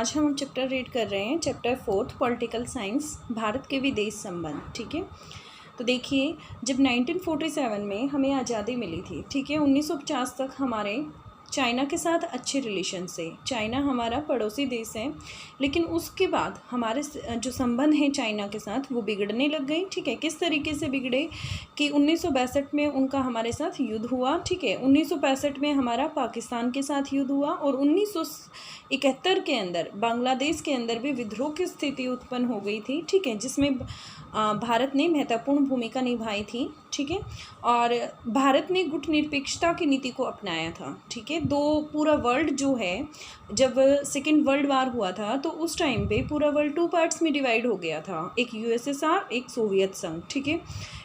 आज हम chapter read कर रहे हैं, चैप्टर 4 पॉलिटिकल साइंस, भारत के विदेश संबंध। ठीक है, तो देखिए, जब 1947 में हमें आज़ादी मिली थी, ठीक है, 1950 तक हमारे चाइना के साथ अच्छे रिलेशन से। चाइना हमारा पड़ोसी देश है, लेकिन उसके बाद हमारे जो संबंध हैं चाइना के साथ वो बिगड़ने लग गई। ठीक है, किस तरीके से बिगड़े कि 1962 में उनका हमारे साथ युद्ध हुआ। ठीक है, 1965 में हमारा पाकिस्तान के साथ युद्ध हुआ और 1971 के अंदर बांग्लादेश के अंदर भी विद्रोह की स्थिति उत्पन्न हो गई थी। ठीक है, जिसमें भारत ने महत्वपूर्ण भूमिका निभाई थी। ठीक है, और भारत ने गुटनिरपेक्षता की नीति को अपनाया था। ठीक है, पूरा वर्ल्ड जो है, जब सेकेंड वर्ल्ड वार हुआ था तो उस टाइम पे पूरा वर्ल्ड 2 पार्ट्स में डिवाइड हो गया था, एक यूएसएसआर, एक सोवियत संघ। ठीक है,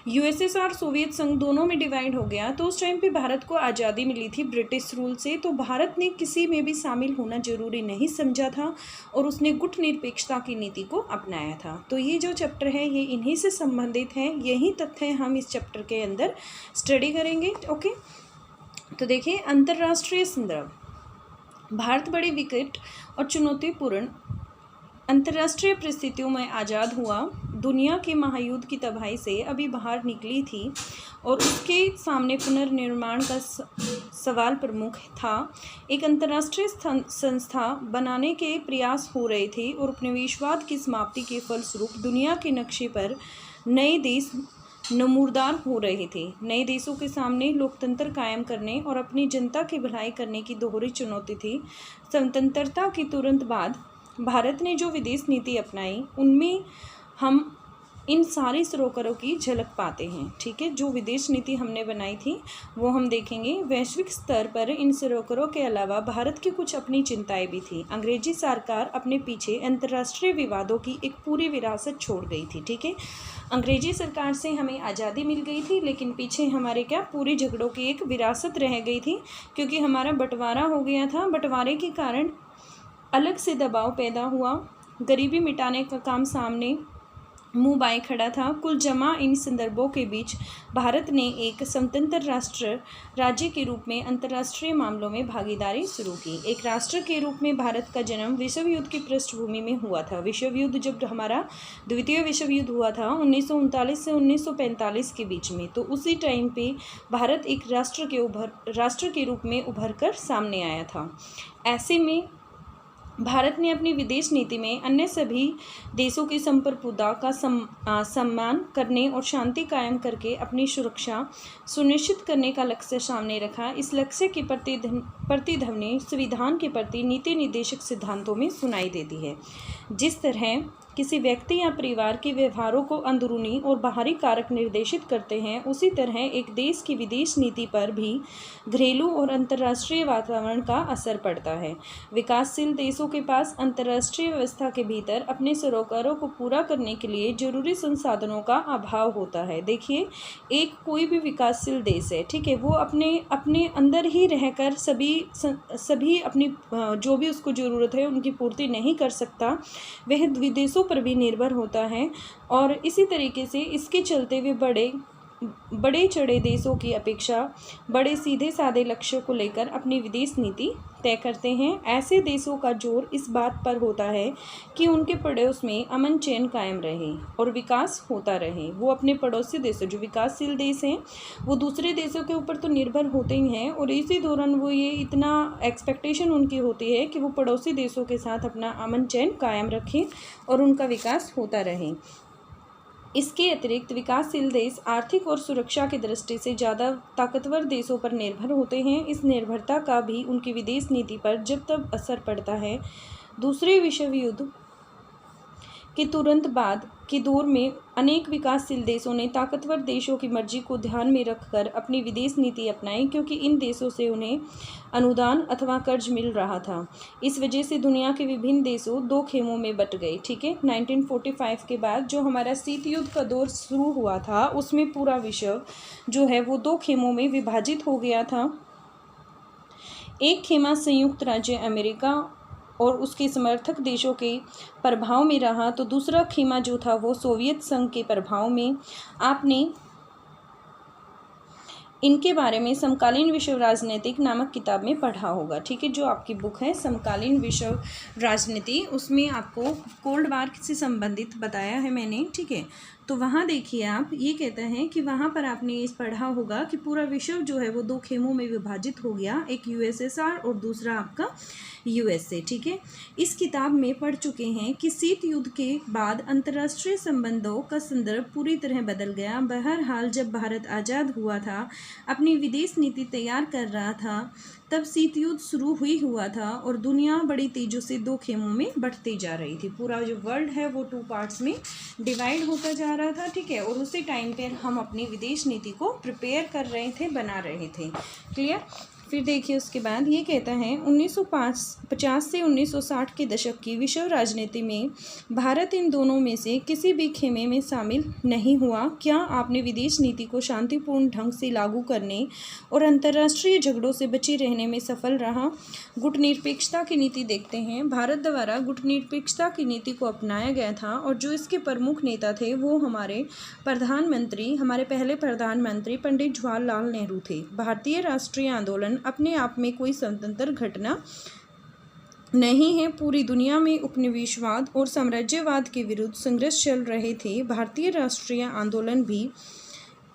यूएसएसआर सोवियत संघ दोनों में डिवाइड हो गया। तो उस टाइम पे भारत को आज़ादी मिली थी ब्रिटिश रूल से, तो भारत ने किसी में भी शामिल होना जरूरी नहीं समझा था और उसने गुटनिरपेक्षता की नीति को अपनाया था। तो ये जो चैप्टर है ये इन्हीं से संबंधित है, यही तथ्य हम इस चैप्टर के अंदर स्टडी करेंगे। ओके, तो देखिए, अंतर्राष्ट्रीय संदर्भ। भारत बड़ी विकट और चुनौतीपूर्ण अंतर्राष्ट्रीय परिस्थितियों में आज़ाद हुआ। दुनिया के महायुद्ध की तबाही से अभी बाहर निकली थी और उसके सामने पुनर्निर्माण का सवाल प्रमुख था। एक अंतर्राष्ट्रीय संस्था बनाने के प्रयास हो रहे थे और उपनिवेशवाद की समाप्ति के फलस्वरूप दुनिया के नक्शे पर नए देश नमूरदार हो रहे थे। नए देशों के सामने लोकतंत्र कायम करने और अपनी जनता की भलाई करने की दोहरी चुनौती थी। स्वतंत्रता के तुरंत बाद भारत ने जो विदेश नीति अपनाई, उनमें हम इन सारी सरोकारों की झलक पाते हैं। ठीक है, जो विदेश नीति हमने बनाई थी वो हम देखेंगे। वैश्विक स्तर पर इन सरोकारों के अलावा भारत की कुछ अपनी चिंताएं भी थी। अंग्रेजी सरकार अपने पीछे अंतर्राष्ट्रीय विवादों की एक पूरी विरासत छोड़ गई थी। ठीक है, अंग्रेजी सरकार से हमें आज़ादी मिल गई थी, लेकिन पीछे हमारे पूरी झगड़ों की एक विरासत रह गई थी, क्योंकि हमारा बंटवारा हो गया था। बंटवारे के कारण अलग से दबाव पैदा हुआ, गरीबी मिटाने का काम सामने मुंह बाएं खड़ा था। कुल जमा इन संदर्भों के बीच भारत ने एक स्वतंत्र राज्य के रूप में अंतर्राष्ट्रीय मामलों में भागीदारी शुरू की। एक राष्ट्र के रूप में भारत का जन्म विश्व युद्ध की पृष्ठभूमि में हुआ था। विश्व युद्ध, जब हमारा द्वितीय विश्व युद्ध हुआ था 1939 से 1945 के बीच में, तो उसी टाइम पे भारत एक राष्ट्र के रूप में उभर कर सामने आया था। ऐसे में भारत ने अपनी विदेश नीति में अन्य सभी देशों की संप्रभुता का सम्मान करने और शांति कायम करके अपनी सुरक्षा सुनिश्चित करने का लक्ष्य सामने रखा। इस लक्ष्य की प्रतिध्वनि संविधान के प्रति नीति निर्देशक सिद्धांतों में सुनाई देती है। जिस तरह किसी व्यक्ति या परिवार के व्यवहारों को अंदरूनी और बाहरी कारक निर्देशित करते हैं, उसी तरह एक देश की विदेश नीति पर भी घरेलू और अंतर्राष्ट्रीय वातावरण का असर पड़ता है। विकासशील देशों के पास अंतर्राष्ट्रीय व्यवस्था के भीतर अपने सरोकारों को पूरा करने के लिए जरूरी संसाधनों का अभाव होता है। देखिए, एक कोई भी विकासशील देश है, ठीक है, वो अपने अंदर ही रहकर सभी अपनी जो भी उसको ज़रूरत है उनकी पूर्ति नहीं कर सकता, वह विदेशों पर भी निर्भर होता है। और इसी तरीके से इसके चलते वे बड़े चढ़े देशों की अपेक्षा बड़े सीधे साधे लक्ष्यों को लेकर अपनी विदेश नीति तय करते हैं। ऐसे देशों का जोर इस बात पर होता है कि उनके पड़ोस में अमन चैन कायम रहे और विकास होता रहे। वो अपने पड़ोसी देशों, जो विकासशील देश हैं, वो दूसरे देशों के ऊपर तो निर्भर होते ही हैं, और इसी दौरान वो ये इतना एक्सपेक्टेशन उनकी होती है कि वो पड़ोसी देशों के साथ अपना अमन चैन कायम रखें और उनका विकास होता रहे। इसके अतिरिक्त विकासशील देश आर्थिक और सुरक्षा की दृष्टि से ज़्यादा ताकतवर देशों पर निर्भर होते हैं। इस निर्भरता का भी उनकी विदेश नीति पर जब तक असर पड़ता है। दूसरे विश्व युद्ध के तुरंत बाद के दौर में अनेक विकासशील देशों ने ताकतवर देशों की मर्जी को ध्यान में रखकर अपनी विदेश नीति अपनाई, क्योंकि इन देशों से उन्हें अनुदान अथवा कर्ज मिल रहा था। इस वजह से दुनिया के विभिन्न देशों 2 खेमों में बट गए। ठीक है, 1945 के बाद जो हमारा शीत युद्ध का दौर शुरू हुआ था, उसमें पूरा विश्व जो है वो 2 खेमों में विभाजित हो गया था। एक खेमा संयुक्त राज्य अमेरिका और उसके समर्थक देशों के प्रभाव में रहा, तो दूसरा खेमा जो था वो सोवियत संघ के प्रभाव में। आपने इनके बारे में समकालीन विश्व राजनीतिक नामक किताब में पढ़ा होगा, ठीक है। जो आपकी बुक है समकालीन विश्व राजनीति, उसमें आपको कोल्ड वार से संबंधित बताया है मैंने, ठीक है। तो वहाँ देखिए आप, ये कहते हैं कि वहाँ पर आपने इस पढ़ा होगा कि पूरा विश्व जो है वो दो खेमों में विभाजित हो गया, एक यूएसएसआर और दूसरा आपका यूएसए, ठीक है। इस किताब में पढ़ चुके हैं कि शीत युद्ध के बाद अंतर्राष्ट्रीय संबंधों का संदर्भ पूरी तरह बदल गया। बहरहाल जब भारत आज़ाद हुआ था, अपनी विदेश नीति तैयार कर रहा था, तब शीत युद्ध शुरू हुआ था और दुनिया बड़ी तेज़ी से दो खेमों में बढ़ती जा रही थी। पूरा जो वर्ल्ड है वो 2 पार्ट्स में डिवाइड होता जा रहा था, ठीक है। और उसी टाइम पर हम अपनी विदेश नीति को प्रिपेयर कर रहे थे, बना रहे थे। क्लियर। फिर देखिए उसके बाद ये कहता है 1950 से 1960 के दशक की विश्व राजनीति में भारत इन दोनों में से किसी भी खेमे में शामिल नहीं हुआ। क्या आपने विदेश नीति को शांतिपूर्ण ढंग से लागू करने और अंतर्राष्ट्रीय झगड़ों से बचे रहने में सफल रहा? गुटनिरपेक्षता की नीति देखते हैं। भारत द्वारा गुटनिरपेक्षता की नीति को अपनाया गया था और जो इसके प्रमुख नेता थे वो हमारे पहले प्रधानमंत्री पंडित जवाहरलाल नेहरू थे। भारतीय राष्ट्रीय आंदोलन अपने आप में कोई स्वतंत्र घटना नहीं है। पूरी दुनिया में उपनिवेशवाद और साम्राज्यवाद के विरुद्ध संघर्ष चल रहे थे। भारतीय राष्ट्रीय आंदोलन भी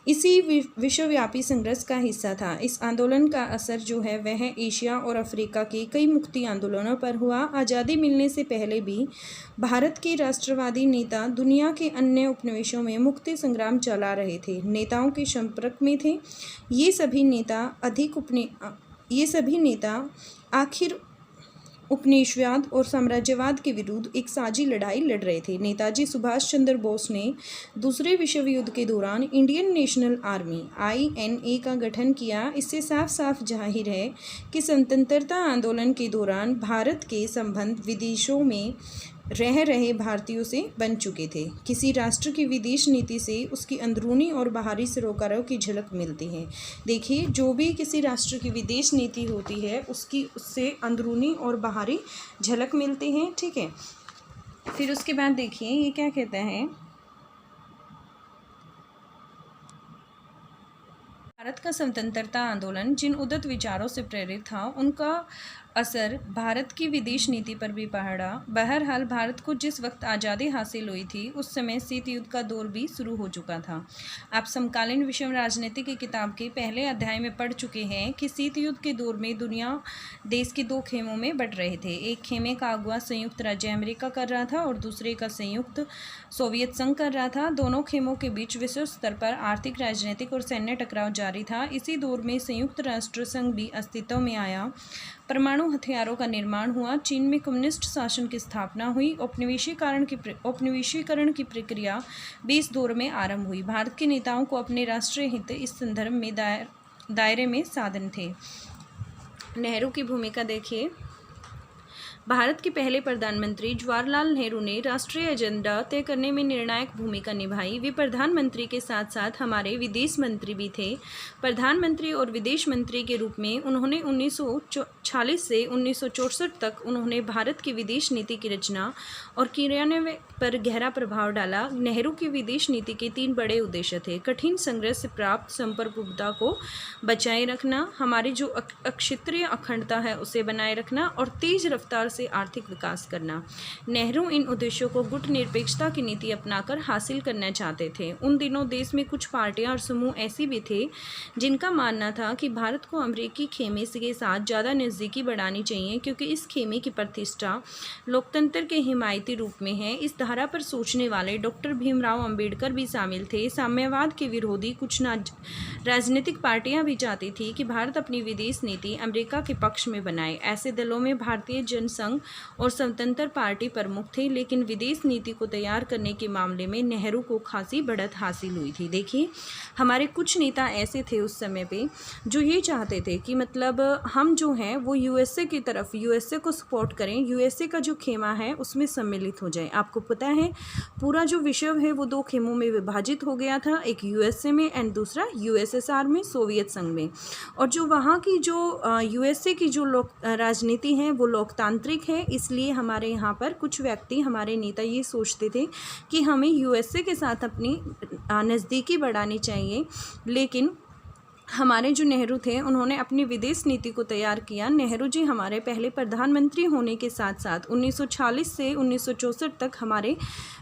इसी विश्वव्यापी संघर्ष का हिस्सा था। इस आंदोलन का असर जो है वह एशिया और अफ्रीका के कई मुक्ति आंदोलनों पर हुआ। आज़ादी मिलने से पहले भी भारत के राष्ट्रवादी नेता दुनिया के अन्य उपनिवेशों में मुक्ति संग्राम चला रहे थे, नेताओं के संपर्क में थे। ये सभी नेता आखिर उपनिवेशवाद और साम्राज्यवाद के विरुद्ध एक साझी लड़ाई लड़ रहे थे। नेताजी सुभाष चंद्र बोस ने दूसरे विश्व युद्ध के दौरान इंडियन नेशनल आर्मी INA का गठन किया। इससे साफ साफ जाहिर है कि स्वतंत्रता आंदोलन के दौरान भारत के संबंध विदेशों में रह रहे भारतीयों से बन चुके थे। किसी राष्ट्र की विदेश नीति से उसकी अंदरूनी और बाहरी सरोकारों की झलक मिलती है। देखिए, जो भी किसी राष्ट्र की विदेश नीति होती है उससे अंदरूनी और बाहरी झलक मिलती है, ठीक है। फिर उसके बाद देखिए ये क्या कहता है, भारत का स्वतंत्रता आंदोलन जिन उदात्त विचारों से प्रेरित था उनका असर भारत की विदेश नीति पर भी पड़ा। बहरहाल भारत को जिस वक्त आज़ादी हासिल हुई थी उस समय शीत युद्ध का दौर भी शुरू हो चुका था। आप समकालीन विश्व राजनीति की किताब के पहले अध्याय में पढ़ चुके हैं कि शीत युद्ध के दौर में दुनिया देश के 2 खेमों में बंट रहे थे। एक खेमे का अगुवा संयुक्त राज्य अमेरिका कर रहा था और दूसरे का संयुक्त सोवियत संघ कर रहा था। दोनों खेमों के बीच विश्व स्तर पर आर्थिक, राजनीतिक और सैन्य टकराव जारी था। इसी दौर में संयुक्त राष्ट्र संघ भी अस्तित्व में आया। परमाणु हथियारों का निर्माण हुआ। चीन में कम्युनिस्ट शासन की स्थापना हुई। औपनिवेशीकरण की प्रक्रिया भी इस दौर में आरंभ हुई। भारत के नेताओं को अपने राष्ट्रीय हित इस संदर्भ में दायरे में साधन थे। नेहरू की भूमिका देखिए। भारत के पहले प्रधानमंत्री जवाहरलाल नेहरू ने राष्ट्रीय एजेंडा तय करने में निर्णायक भूमिका निभाई। वे प्रधानमंत्री के साथ साथ हमारे विदेश मंत्री भी थे। प्रधानमंत्री और विदेश मंत्री के रूप में उन्होंने 1946 से 1964 तक उन्होंने भारत की विदेश नीति की रचना और क्रियान्वयन पर गहरा प्रभाव डाला। नेहरू की विदेश नीति के 3 बड़े उद्देश्य थे: कठिन संघर्ष से प्राप्त संप्रभुता को बचाए रखना, हमारी जो क्षेत्रीय अखंडता है उसे बनाए रखना और तेज रफ्तार से आर्थिक विकास करना। नेहरू इन उद्देश्यों को गुटनिरपेक्षता की नीति अपनाकर हासिल करना चाहते थे। उन दिनों देश में कुछ पार्टियां और समूह ऐसी भी थे जिनका मानना था कि भारत को अमेरिकी खेमे के साथ ज़्यादा नज़दीकी बढ़ानी चाहिए, क्योंकि इस खेमे की प्रतिष्ठा लोकतंत्र के हिमायती रूप में है। इस धारा पर सोचने वाले डॉक्टर भीमराव अंबेडकर भी शामिल थे। साम्यवाद के विरोधी कुछ राजनीतिक पार्टियां भी चाहती थी कि भारत अपनी विदेश नीति अमेरिका के पक्ष में बनाए। ऐसे दलों में भारतीय जनसंघ और स्वतंत्र पार्टी प्रमुख थे, लेकिन विदेश नीति को तैयार करने के मामले में नेहरू को खासी बढ़त हासिल हुई थी। देखिए, हमारे कुछ नेता ऐसे थे उस समय पे जो ये चाहते थे कि मतलब हम जो हैं वो यूएसए की तरफ, यूएसए को सपोर्ट करें, यूएसए का जो खेमा है उसमें सम्मिलित हो जाए। आपको पता है पूरा जो विश्व है वो 2 खेमों में विभाजित हो गया था, एक यूएसए में एंड दूसरा यूएसएसआर में, सोवियत संघ में। और जो वहाँ की जो यूएसए की जो राजनीति है वो लोकतांत्रिक है, इसलिए हमारे यहाँ पर कुछ व्यक्ति, हमारे नेता ये सोचते थे कि हमें यूएसए के साथ अपनी नज़दीकी बढ़ानी चाहिए, लेकिन हमारे जो नेहरू थे उन्होंने अपनी विदेश नीति को तैयार किया। नेहरू जी हमारे पहले प्रधानमंत्री होने के साथ साथ 1940 से 1964 तक हमारे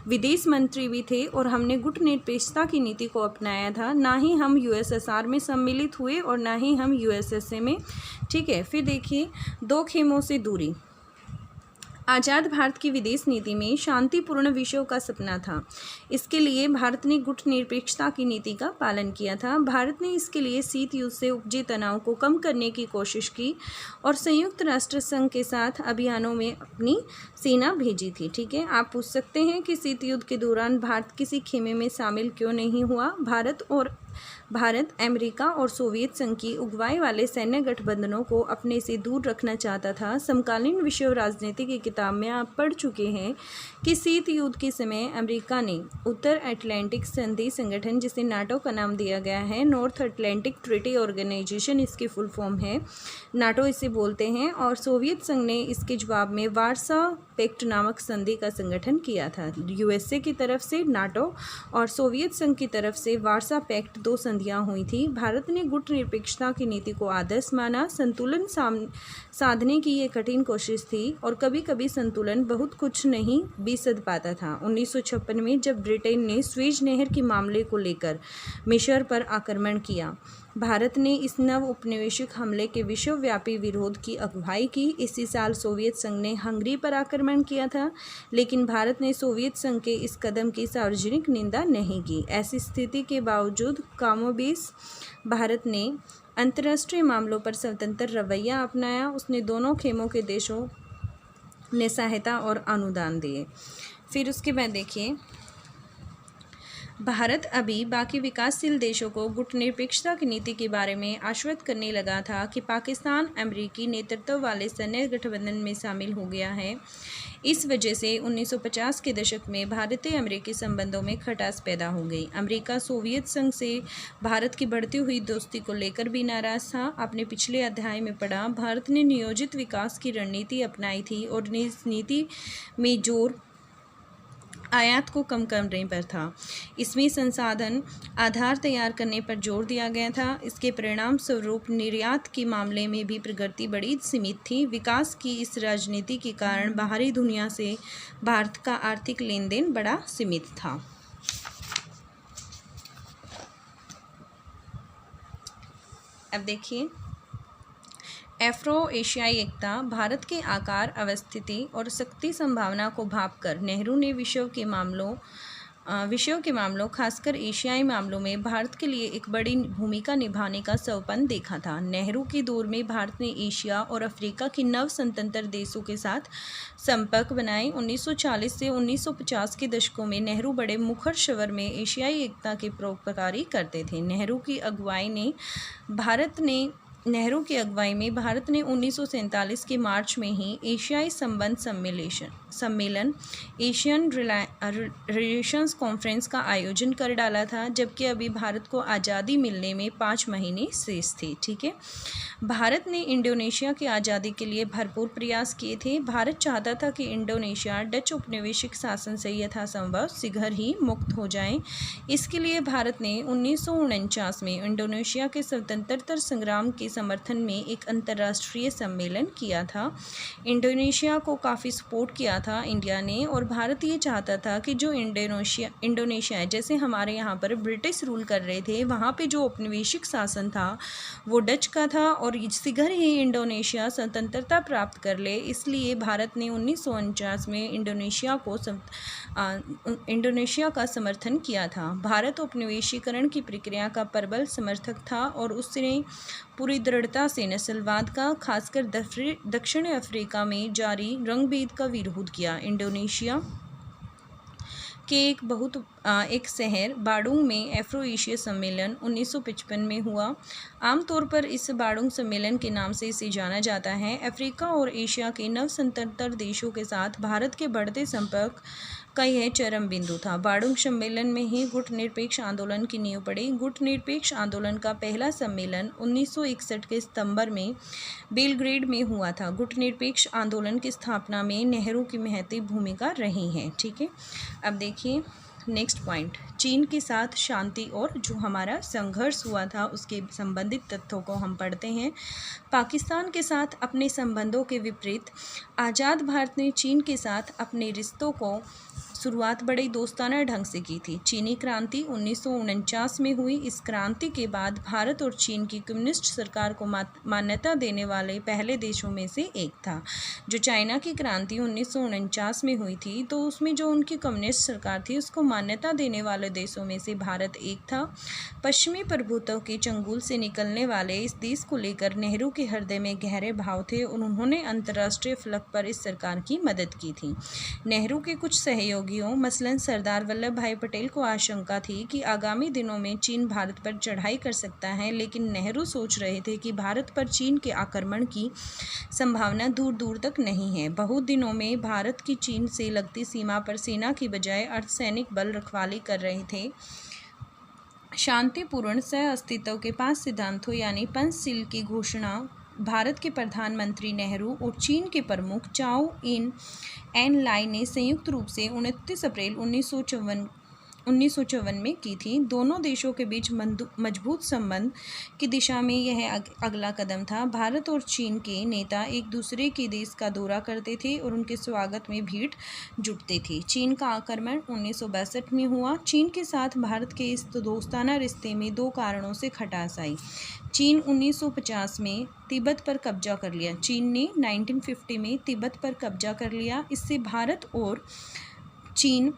विदेश मंत्री भी थे और हमने गुटनिरपेक्षता की नीति को अपनाया था। ना ही हम यूएसएसआर में सम्मिलित हुए और ना ही हम यूएसएसए में। ठीक है, फिर देखिए, दो खेमों से दूरी। आज़ाद भारत की विदेश नीति में शांतिपूर्ण विषयों का सपना था। इसके लिए भारत ने गुटनिरपेक्षता की नीति का पालन किया था। भारत ने इसके लिए शीत युद्ध से उपजे तनाव को कम करने की कोशिश की और संयुक्त राष्ट्र संघ के साथ अभियानों में अपनी सेना भेजी थी। ठीक है, आप पूछ सकते हैं कि शीत युद्ध के दौरान भारत किसी खेमे में शामिल क्यों नहीं हुआ। भारत अमेरिका और सोवियत संघ की अगुवाई वाले सैन्य गठबंधनों को अपने से दूर रखना चाहता था। समकालीन विश्व राजनीति की किताब में आप पढ़ चुके हैं कि शीत युद्ध के समय अमेरिका ने उत्तर अटलांटिक संधि संगठन, जिसे नाटो का नाम दिया गया है, नॉर्थ अटलांटिक ट्रीटी ऑर्गेनाइजेशन इसकी फुल फॉर्म है, नाटो इसे बोलते हैं, और सोवियत संघ ने इसके जवाब में वार्सा पैक्ट नामक संधि का संगठन किया था। यूएसए की तरफ से नाटो और सोवियत संघ की तरफ से वार्सा पैक्ट, दो संधियां हुई थी। भारत ने गुटनिरपेक्षता की नीति को आदर्श माना। संतुलन साधने की ये कठिन कोशिश थी और कभी कभी संतुलन बहुत कुछ नहीं भी सध पाता था। 1956 में जब ब्रिटेन ने स्वेज नहर के मामले को लेकर मिस्र पर आक्रमण किया, भारत ने इस नव उपनिवेशिक हमले के विश्वव्यापी विरोध की अगुवाई की। इसी साल सोवियत संघ ने हंगरी पर आक्रमण किया था, लेकिन भारत ने सोवियत संघ के इस कदम की सार्वजनिक निंदा नहीं की। ऐसी स्थिति के बावजूद कमोबेश भारत ने अंतर्राष्ट्रीय मामलों पर स्वतंत्र रवैया अपनाया। उसने दोनों खेमों के देशों ने सहायता और अनुदान दिए। फिर उसके बाद देखिए, भारत अभी बाकी विकासशील देशों को गुटनिरपेक्षता की नीति के बारे में आश्वस्त करने लगा था कि पाकिस्तान अमेरिकी नेतृत्व वाले सैन्य गठबंधन में शामिल हो गया है। इस वजह से 1950 के दशक में भारतीय अमेरिकी संबंधों में खटास पैदा हो गई। अमेरिका सोवियत संघ से भारत की बढ़ती हुई दोस्ती को लेकर भी नाराज था। आपने पिछले अध्याय में पढ़ा, भारत ने नियोजित विकास की रणनीति अपनाई थी और इस नीति में जोर आयात को कम करने पर था। इसमें संसाधन आधार तैयार करने पर जोर दिया गया था। इसके परिणाम स्वरूप निर्यात के मामले में भी प्रगति बड़ी सीमित थी। विकास की इस राजनीति के कारण बाहरी दुनिया से भारत का आर्थिक लेन देन बड़ा सीमित था। अब देखिए, एफ्रो एशियाई एकता। भारत के आकार, अवस्थिति और शक्ति संभावना को भांपकर नेहरू ने विश्व के मामलों खासकर एशियाई मामलों में भारत के लिए एक बड़ी भूमिका निभाने का सपना देखा था। नेहरू के दौर में भारत ने एशिया और अफ्रीका के नव स्वतंत्र देशों के साथ संपर्क बनाए। 1940 से 1950 के दशकों में नेहरू बड़े मुखर स्वर में एशियाई एकता की परोपकारी करते थे। नेहरू की अगुवाई में भारत ने 1947 के मार्च में ही एशियाई संबंध सम्मेलन एशियन रिलेशंस कॉन्फ्रेंस का आयोजन कर डाला था, जबकि अभी भारत को आज़ादी मिलने में 5 महीने शेष थे। ठीक है, भारत ने इंडोनेशिया की आज़ादी के लिए भरपूर प्रयास किए थे। भारत चाहता था कि इंडोनेशिया डच उपनिवेशिक शासन से यथासंभव शीघ्र ही मुक्त हो जाए। इसके लिए भारत ने 1949 में इंडोनेशिया के स्वतंत्रता संग्राम के समर्थन में एक अंतर्राष्ट्रीय सम्मेलन किया था। इंडोनेशिया को काफ़ी सपोर्ट किया था इंडिया ने, और भारत ये चाहता था कि जो इंडोनेशिया जैसे हमारे यहाँ पर ब्रिटिश रूल कर रहे थे, वहाँ पे जो उपनिवेशिक शासन था वो डच का था और शीघ्र ही इंडोनेशिया स्वतंत्रता प्राप्त कर ले। इसलिए भारत ने 1949 में इंडोनेशिया का समर्थन किया था। भारत उपनिवेशीकरण की प्रक्रिया का प्रबल समर्थक था और उसने पूरी दृढ़ता से नस्लवाद का, खासकर दक्षिण अफ्रीका में जारी रंगभेद का विरोध किया। इंडोनेशिया के एक शहर बाडुंग में एफ्रो एशिया सम्मेलन 1955 में हुआ। आमतौर पर इस बाडुंग सम्मेलन के नाम से इसे जाना जाता है। अफ्रीका और एशिया के नवस्वतंत्र देशों के साथ भारत के बढ़ते संपर्क का यह चरम बिंदु था। बाडुंग सम्मेलन में ही गुटनिरपेक्ष आंदोलन की नींव पड़ी। गुटनिरपेक्ष आंदोलन का पहला सम्मेलन 1961 के सितंबर में बेलग्रेड में हुआ था। गुटनिरपेक्ष आंदोलन की स्थापना में नेहरू की महती भूमिका रही है। ठीक है, अब देखिए, नेक्स्ट पॉइंट, चीन के साथ शांति और जो हमारा संघर्ष हुआ था उसके संबंधित तथ्यों को हम पढ़ते हैं। पाकिस्तान के साथ अपने संबंधों के विपरीत आज़ाद भारत ने चीन के साथ अपने रिश्तों को शुरुआत बड़े दोस्ताना ढंग से की थी। चीनी क्रांति 1949 में हुई। इस क्रांति के बाद भारत और चीन की कम्युनिस्ट सरकार को मान्यता देने वाले पहले देशों में से एक था। जो चाइना की क्रांति 1949 में हुई थी तो उसमें जो उनकी कम्युनिस्ट सरकार थी उसको मान्यता देने वाले देशों में से भारत एक था। पश्चिमी प्रभुत्व के चंगुल से निकलने वाले इस देश को लेकर नेहरू के हृदय में गहरे भाव थे और उन्होंने अंतर्राष्ट्रीय फलक पर इस सरकार की मदद की थी। नेहरू के कुछ सहयोगी मसलन सरदार वल्लभ भाई पटेल को आशंका थी कि आगामी दिनों में चीन भारत पर चढ़ाई कर सकता है, लेकिन नेहरू सोच रहे थे कि भारत पर चीन के आक्रमण की संभावना दूर दूर तक नहीं है। बहुत दिनों में भारत की चीन से लगती सीमा पर सेना की बजाय अर्धसैनिक बल रखवाली कर रहे थे। शांतिपूर्ण सह अस्तित्व के 5 सिद्धांतों यानी पंचशील की घोषणा भारत के प्रधानमंत्री नेहरू और चीन के प्रमुख चाओ इन एन लाई ने संयुक्त रूप से 29 अप्रैल 1954 में की थी। दोनों देशों के बीच मजबूत संबंध की दिशा में यह अगला कदम था। भारत और चीन के नेता एक दूसरे के देश का दौरा करते थे और उनके स्वागत में भीड़ जुटती थी। चीन का आक्रमण 1962 में हुआ। चीन के साथ भारत के इस दोस्ताना रिश्ते में 2 कारणों से खटास आई। चीन 1950 में तिब्बत पर कब्जा कर लिया। चीन ने 1950 में तिब्बत पर कब्जा कर लिया। इससे भारत और चीन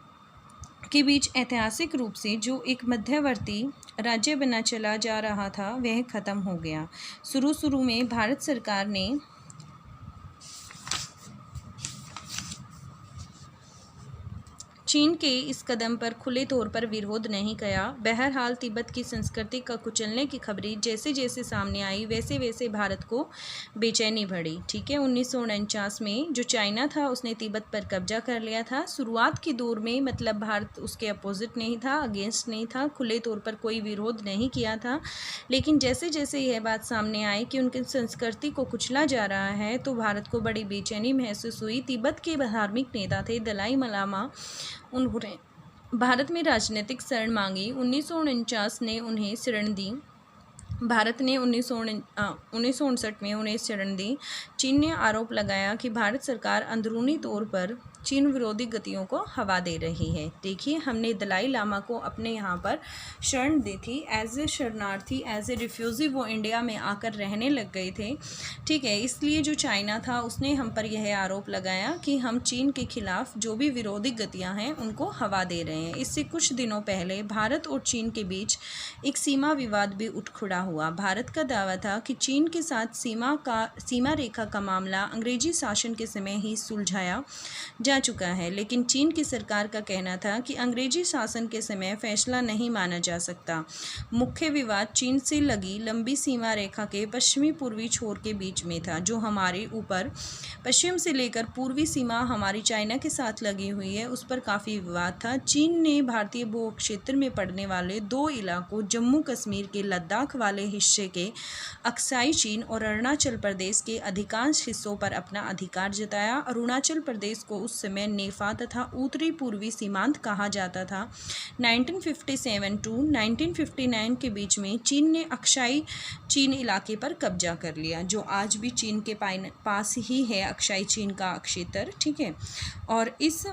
के बीच ऐतिहासिक रूप से जो एक मध्यवर्ती राज्य बना चला जा रहा था वह खत्म हो गया। शुरू में भारत सरकार ने चीन के इस कदम पर खुले तौर पर विरोध नहीं किया। बहरहाल तिब्बत की संस्कृति का कुचलने की खबरें जैसे जैसे सामने आई वैसे वैसे भारत को बेचैनी बढ़ी। ठीक है, 1949 में जो चाइना था उसने तिब्बत पर कब्जा कर लिया था। शुरुआत के दौर में मतलब भारत उसके अपोजिट नहीं था, अगेंस्ट नहीं था, खुले तौर पर कोई विरोध नहीं किया था। लेकिन जैसे जैसे यह बात सामने आई कि उनकी संस्कृति को कुचला जा रहा है तो भारत को बड़ी बेचैनी महसूस हुई। तिब्बत के धार्मिक नेता थे दलाई लामा, उन्होंने भारत में राजनीतिक शरण मांगी। 1949 ने उन्हें शरण दी। भारत ने 1959 में उन्हें शरण दी। चीन ने आरोप लगाया कि भारत सरकार अंदरूनी तौर पर चीन विरोधी गतियों को हवा दे रही है। देखिए, हमने दलाई लामा को अपने यहाँ पर शरण दी थी एज ए शरणार्थी, एज ए रिफ्यूज़ी वो इंडिया में आकर रहने लग गए थे। ठीक है, इसलिए जो चाइना था उसने हम पर यह आरोप लगाया कि हम चीन के खिलाफ जो भी विरोधी गतियाँ हैं उनको हवा दे रहे हैं। इससे कुछ दिनों पहले भारत और चीन के बीच एक सीमा विवाद भी उठ खड़ा हुआ। भारत का दावा था कि चीन के साथ सीमा रेखा का मामला अंग्रेजी शासन के समय ही सुलझाया जा चुका है, लेकिन चीन की सरकार का कहना था कि अंग्रेजी शासन के समय फैसला नहीं माना जा सकता। मुख्य विवाद चीन से लगी लंबी सीमा रेखा के पश्चिमी पूर्वी छोर के बीच में था। जो हमारे ऊपर पश्चिम से लेकर पूर्वी सीमा हमारी चाइना के साथ लगी हुई है उस पर काफ़ी विवाद था। चीन ने भारतीय भू क्षेत्र में पड़ने वाले 2 इलाकों जम्मू कश्मीर के लद्दाख वाले हिस्से के अक्साई चीन और अरुणाचल प्रदेश के अधिकांश हिस्सों पर अपना अधिकार जताया। अरुणाचल प्रदेश को उस समय नेफा तथा उत्तरी पूर्वी सीमांत कहा जाता था। 1957 टू 1959 के बीच में चीन ने अक्साई चीन इलाके पर कब्जा कर लिया, जो आज भी चीन के पास ही है, अक्साई चीन का क्षेत्र। ठीक है, और इस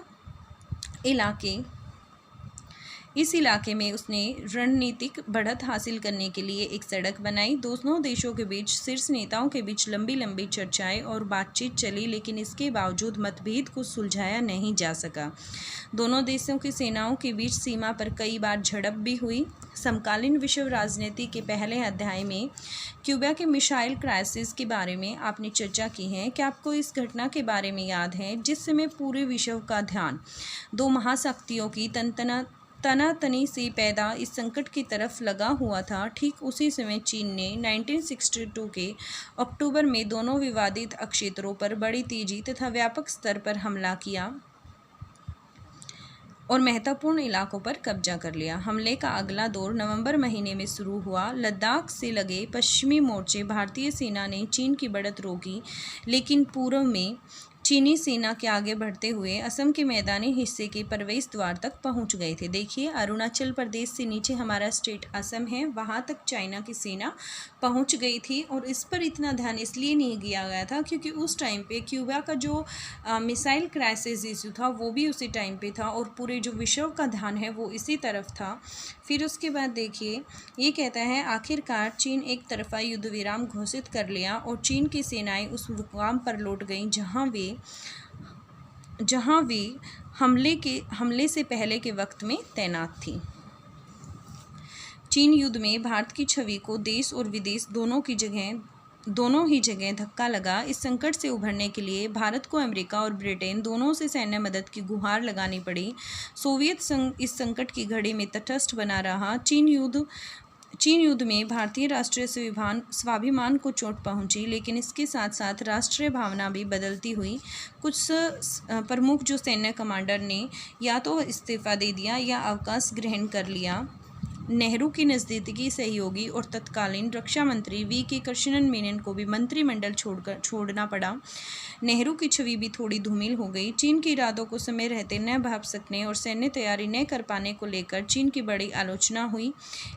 इलाके में उसने रणनीतिक बढ़त हासिल करने के लिए एक सड़क बनाई। दोनों देशों के बीच शीर्ष नेताओं के बीच लंबी लंबी चर्चाएं और बातचीत चली, लेकिन इसके बावजूद मतभेद को सुलझाया नहीं जा सका। दोनों देशों की सेनाओं के बीच सीमा पर कई बार झड़प भी हुई। समकालीन विश्व राजनीति के पहले अध्याय में क्यूबा के मिसाइल क्राइसिस के बारे में आपने चर्चा की है। क्या आपको इस घटना के बारे में याद है जिस समय पूरे विश्व का ध्यान 2 महाशक्तियों की तनातनी से पैदा इस संकट की तरफ लगा हुआ था? ठीक उसी समय चीन ने 1962 के अक्टूबर में दोनों विवादित क्षेत्रों पर बड़ी तेजी तथा व्यापक स्तर पर हमला किया और महत्वपूर्ण इलाकों पर कब्जा कर लिया। हमले का अगला दौर नवंबर महीने में शुरू हुआ। लद्दाख से लगे पश्चिमी मोर्चे भारतीय सेना ने चीन की बढ़त रोकी, लेकिन पूर्व में चीनी सेना के आगे बढ़ते हुए असम के मैदानी हिस्से के प्रवेश द्वार तक पहुंच गए थे। देखिए, अरुणाचल प्रदेश से नीचे हमारा स्टेट असम है, वहां तक चाइना की सेना पहुंच गई थी। और इस पर इतना ध्यान इसलिए नहीं दिया गया था क्योंकि उस टाइम पे क्यूबा का जो मिसाइल क्राइसिस इशू था वो भी उसी टाइम पे था और पूरे जो विश्व का ध्यान है वो इसी तरफ था। फिर उसके बाद देखिए, ये कहता है आखिरकार चीन एक तरफा युद्ध विराम घोषित कर लिया और चीन की सेनाएं उस मुकाम पर लौट गईं जहां वे हमले से पहले के वक्त में तैनात थी। चीन युद्ध में भारत की छवि को देश और विदेश दोनों ही जगह धक्का लगा। इस संकट से उभरने के लिए भारत को अमेरिका और ब्रिटेन दोनों से सैन्य मदद की गुहार लगानी पड़ी। सोवियत संघ इस संकट की घड़ी में तटस्थ बना रहा। चीन युद्ध में भारतीय राष्ट्रीय स्वाभिमान को चोट पहुंची, लेकिन इसके साथ साथ राष्ट्रीय भावना भी बदलती हुई। कुछ प्रमुख जो सैन्य कमांडर ने या तो इस्तीफा दे दिया या अवकाश ग्रहण कर लिया। नेहरू की नज़दीकी सहयोगी और तत्कालीन रक्षा मंत्री वी.के. कृष्णन मेनन को भी मंत्रिमंडल छोड़ना पड़ा। नेहरू की छवि भी थोड़ी धूमिल हो गई। चीन के इरादों को समय रहते न भांप सकने और सैन्य तैयारी न कर पाने को लेकर चीन की बड़ी आलोचना हुई।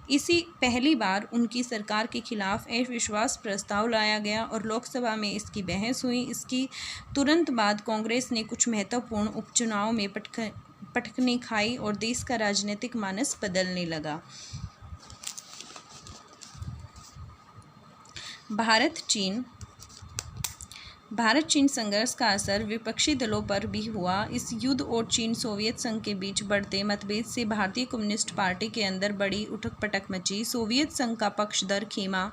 इसी पहली बार उनकी सरकार के खिलाफ अविश्वास प्रस्ताव लाया गया और लोकसभा में इसकी बहस हुई। इसकी तुरंत बाद कांग्रेस ने कुछ महत्वपूर्ण उपचुनाव में पटखनी खाई और देश का राजनीतिक मानस बदलने लगा। भारत चीन संघर्ष का असर विपक्षी दलों पर भी हुआ। इस युद्ध और चीन सोवियत संघ के बीच बढ़ते मतभेद से भारतीय कम्युनिस्ट पार्टी के अंदर बड़ी उठक-पटक मची। सोवियत संघ का पक्षधर खेमा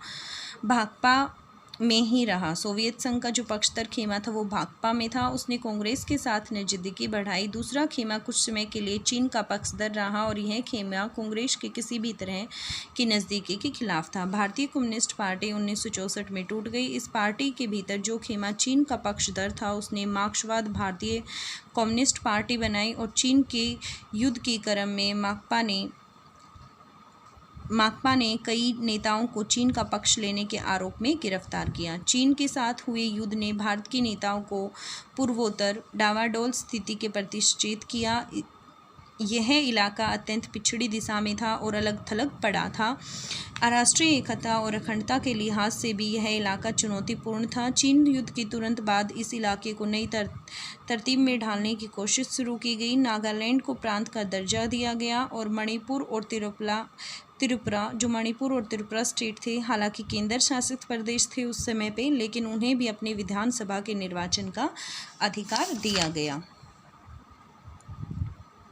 भाकपा में ही रहा। सोवियत संघ का जो पक्षधर खेमा था वो भाकपा में था। उसने कांग्रेस के साथ नज़दीकी बढ़ाई। दूसरा खेमा कुछ समय के लिए चीन का पक्षधर रहा और यह खेमा कांग्रेस के किसी भी तरह की नज़दीकी के खिलाफ था। भारतीय कम्युनिस्ट पार्टी 1964 में टूट गई। इस पार्टी के भीतर जो खेमा चीन का पक्षधर था उसने मार्क्सवाद भारतीय कम्युनिस्ट पार्टी बनाई और चीन के युद्ध के क्रम में माकपा ने कई नेताओं को चीन का पक्ष लेने के आरोप में गिरफ्तार किया। चीन के साथ हुए युद्ध ने भारत के नेताओं को पूर्वोत्तर डावाडोल स्थिति के प्रति सचेत किया। यह इलाका अत्यंत पिछड़ी दिशा में था और अलग थलग पड़ा था। राष्ट्रीय एकता और अखंडता के लिहाज से भी यह इलाका चुनौतीपूर्ण था। चीन युद्ध के तुरंत बाद इस इलाके को नई तरतीब में ढालने की कोशिश शुरू की गई। नागालैंड को प्रांत का दर्जा दिया गया और मणिपुर और त्रिपुरा स्टेट थे। हालांकि केंद्र शासित प्रदेश थे उस समय पे, लेकिन उन्हें भी अपने विधानसभा के निर्वाचन का अधिकार दिया गया।